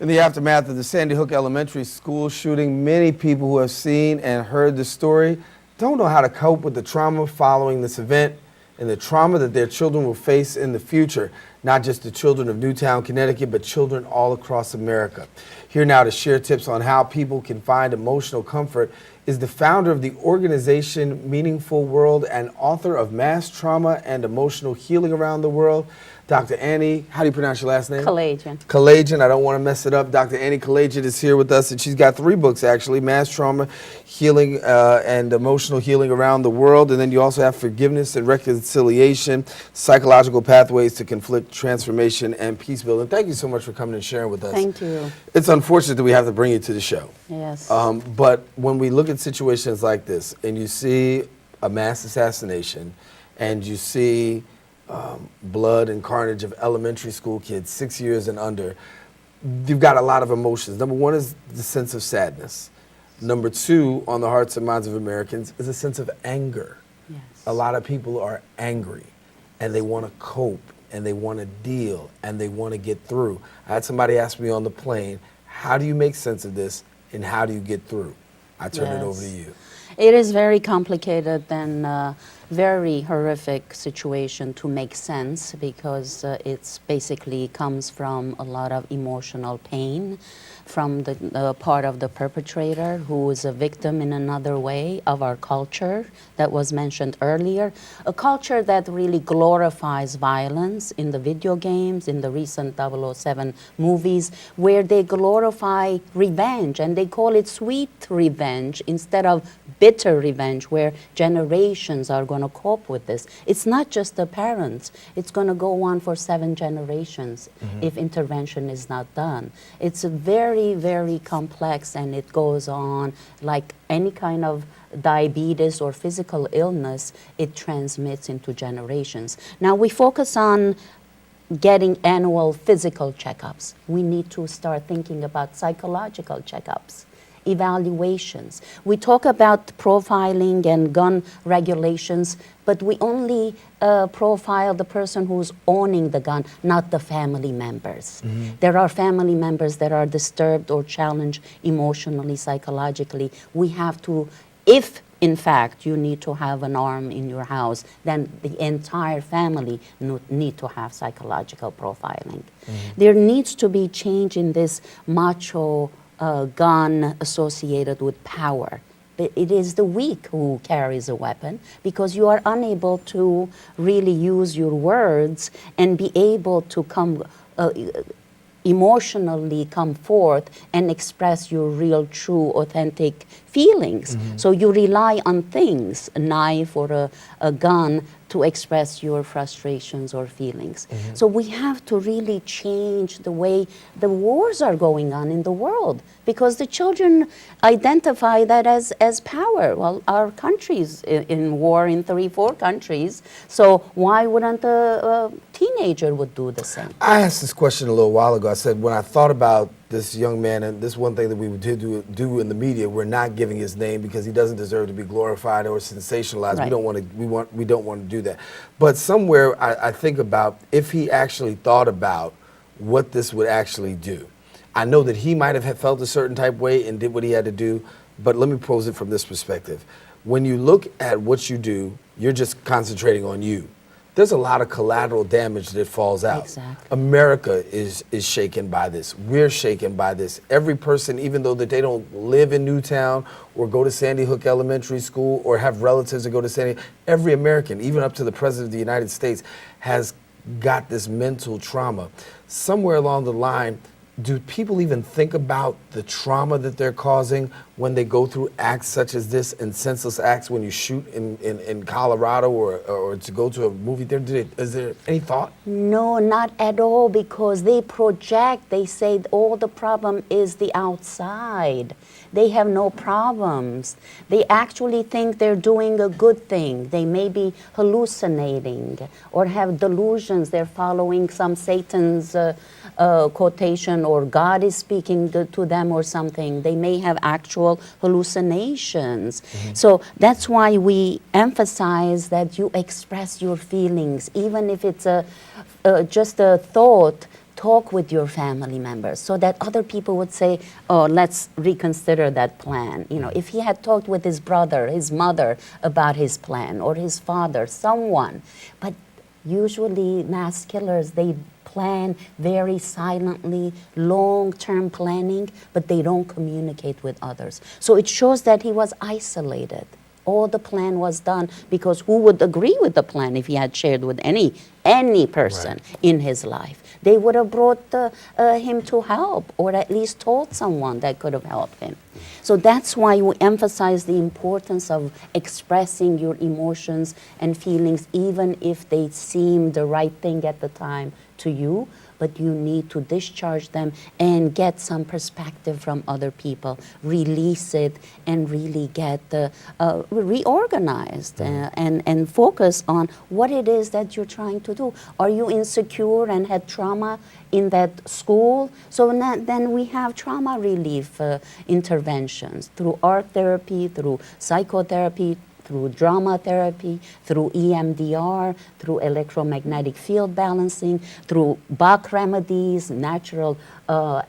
In the aftermath of the Sandy Hook Elementary School shooting, many people who have seen and heard the story don't know how to cope with the trauma following this event and the trauma that their children will face in the future. Not just the children of Newtown, Connecticut, but children all across America. Here now to share tips on how people can find emotional comfort is the founder of the organization Meaningful World and author of Mass Trauma and Emotional Healing Around the World, Dr. Annie, how do you pronounce your last name? Kalayjian. Kalayjian, I don't want to mess it up. Dr. Annie Kalayjian is here with us, and she's got 3 books, actually, Mass Trauma, Healing, and Emotional Healing Around the World. And then you also have Forgiveness and Reconciliation, Psychological Pathways to Conflict, Transformation, and Peace Building. Thank you so much for coming and sharing with us. Thank you. It's unfortunate that we have to bring you to the show. Yes. But when we look at situations like this, and you see a mass assassination, and you see blood and carnage of elementary school kids, 6 years and under, you've got a lot of emotions. Number 1 is the sense of sadness. Number 2, on the hearts and minds of Americans, is a sense of anger. Yes. A lot of people are angry, and they want to cope, and they want to deal, and they want to get through. I had somebody ask me on the plane, how do you make sense of this, and how do you get through? I turn it over to you. It is very complicated and very horrific situation to make sense, because it's basically comes from a lot of emotional pain from the part of the perpetrator, who is a victim in another way of our culture that was mentioned earlier. A culture that really glorifies violence in the video games, in the recent 007 movies, where they glorify revenge, and they call it sweet revenge instead of bitter revenge, where generations are going to cope with this. It's not just the parents. It's going to go on for 7 generations if intervention is not done. It's a very, very complex, and it goes on like any kind of diabetes or physical illness. It transmits into generations. Now we focus on getting annual physical checkups. We need to start thinking about psychological checkups, evaluations. We talk about profiling and gun regulations, but we only profile the person who's owning the gun, not the family members. There are family members that are disturbed or challenged emotionally, psychologically. We have to, if in fact you need to have an arm in your house, then the entire family need to have psychological profiling. There needs to be change in this macho gun associated with power. It is the weak who carries a weapon, because you are unable to really use your words and be able to come emotionally come forth and express your real, true, authentic feelings. So you rely on things, a knife or a gun, to express your frustrations or feelings. So we have to really change the way the wars are going on in the world, because the children identify that as power. Well, our country's in war in 3-4 countries, so why wouldn't a teenager would do the same? I asked this question a little while ago. I said, when I thought about this young man, and this one thing that we did do in the media, we're not giving his name because he doesn't deserve to be glorified or sensationalized. Right. We don't want to do that. But somewhere I think about if he actually thought about what this would actually do. I know that he might have felt a certain type way and did what he had to do, but let me pose it from this perspective. When you look at what you do, you're just concentrating on you. There's a lot of collateral damage that falls out. Exactly. America is shaken by this. We're shaken by this. Every person, even though that they don't live in Newtown or go to Sandy Hook Elementary School or have relatives that go to Sandy, every American, even up to the President of the United States, has got this mental trauma. Somewhere along the line, do people even think about the trauma that they're causing when they go through acts such as this, and senseless acts when you shoot in Colorado or to go to a movie theater? Is there any thought? No, not at all, because they project, they say all the problem is the outside. They have no problems. They actually think they're doing a good thing. They may be hallucinating or have delusions. They're following some Satan's quotation, or God is speaking to them or something. They may have actual hallucinations. So that's why we emphasize that you express your feelings, even if it's just a thought. talk with your family members so that other people would say, oh, let's reconsider that plan. You know, if he had talked with his brother, his mother about his plan, or his father, someone. But usually mass killers, they plan very silently, long-term planning, but they don't communicate with others. So it shows that he was isolated. All the plan was done because who would agree with the plan if he had shared with any person in his life? They would have brought him to help, or at least told someone that could have helped him. So that's why we emphasize the importance of expressing your emotions and feelings, even if they seem the right thing at the time to you, but you need to discharge them and get some perspective from other people, release it, and really get reorganized and focus on what it is that you're trying to do. Are you insecure and had trauma in that school? So then we have trauma relief interventions through art therapy, through psychotherapy, through drama therapy, through EMDR, through electromagnetic field balancing, through Bach remedies, natural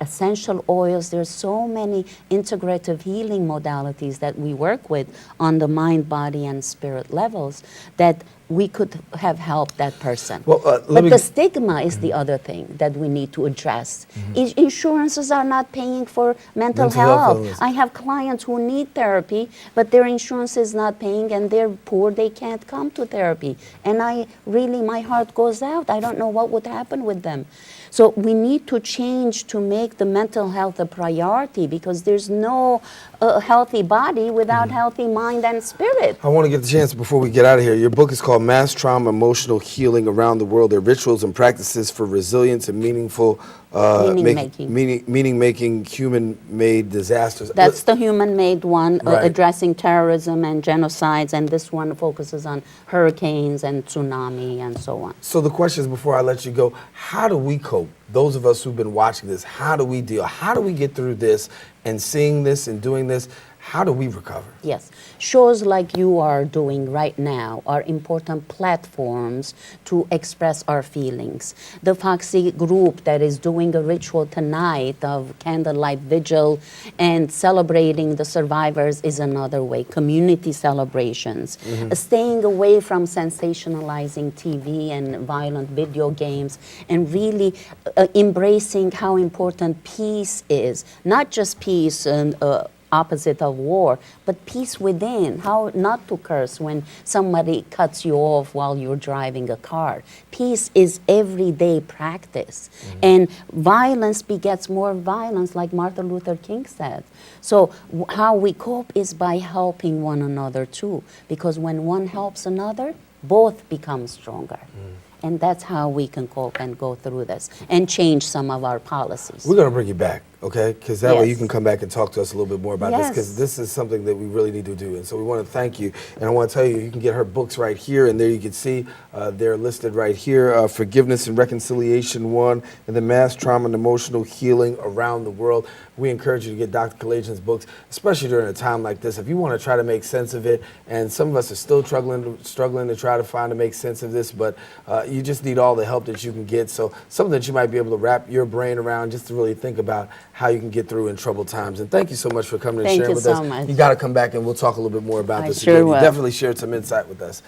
essential oils. There's so many integrative healing modalities that we work with on the mind, body, and spirit levels that we could have helped that person. Well, but the stigma is the other thing that we need to address. Insurances are not paying for mental health. illness. I have clients who need therapy, but their insurance is not paying and they're poor, they can't come to therapy. And my heart goes out. I don't know what would happen with them. So we need to change to make the mental health a priority, because there's no healthy body without healthy mind and spirit. I want to get the chance before we get out of here. Your book is called Mass Trauma, Emotional Healing Around the World. They're rituals and practices for resilience and meaningful meaning-making human-made disasters. That's the human-made one, Right. addressing terrorism and genocides, and this one focuses on hurricanes and tsunami and so on. So the question is, before I let you go, how do we cope? Those of us who've been watching this, how do we deal? How do we get through this and seeing this and doing this? How do we recover? Yes. Shows like you are doing right now are important platforms to express our feelings. The Foxy group that is doing a ritual tonight of candlelight vigil and celebrating the survivors is another way. Community celebrations. Staying away from sensationalizing TV and violent video games, and really embracing how important peace is. Not just peace and opposite of war, but peace within. How not to curse when somebody cuts you off while you're driving a car. Peace is everyday practice. And violence begets more violence, like Martin Luther King said. So how we cope is by helping one another too, because when one helps another, both become stronger. And that's how we can cope and go through this and change some of our policies. We're going to bring you back, okay? Because that way Yes. you can come back and talk to us a little bit more about this, Yes. because this is something that we really need to do. And so we want to thank you. And I want to tell you, you can get her books right here, and there you can see they're listed right here. Forgiveness and Reconciliation 1, and the Mass Trauma and Emotional Healing Around the World. We encourage you to get Dr. Kalayjian's books, especially during a time like this. If you want to try to make sense of it, and some of us are still struggling to try to find to make sense of this, but you just need all the help that you can get. So something that you might be able to wrap your brain around, just to really think about how you can get through in troubled times. And thank you so much for coming and Thank sharing you with so us. much. You got to come back and we'll talk a little bit more about I this sure again. You will. definitely shared some insight with us.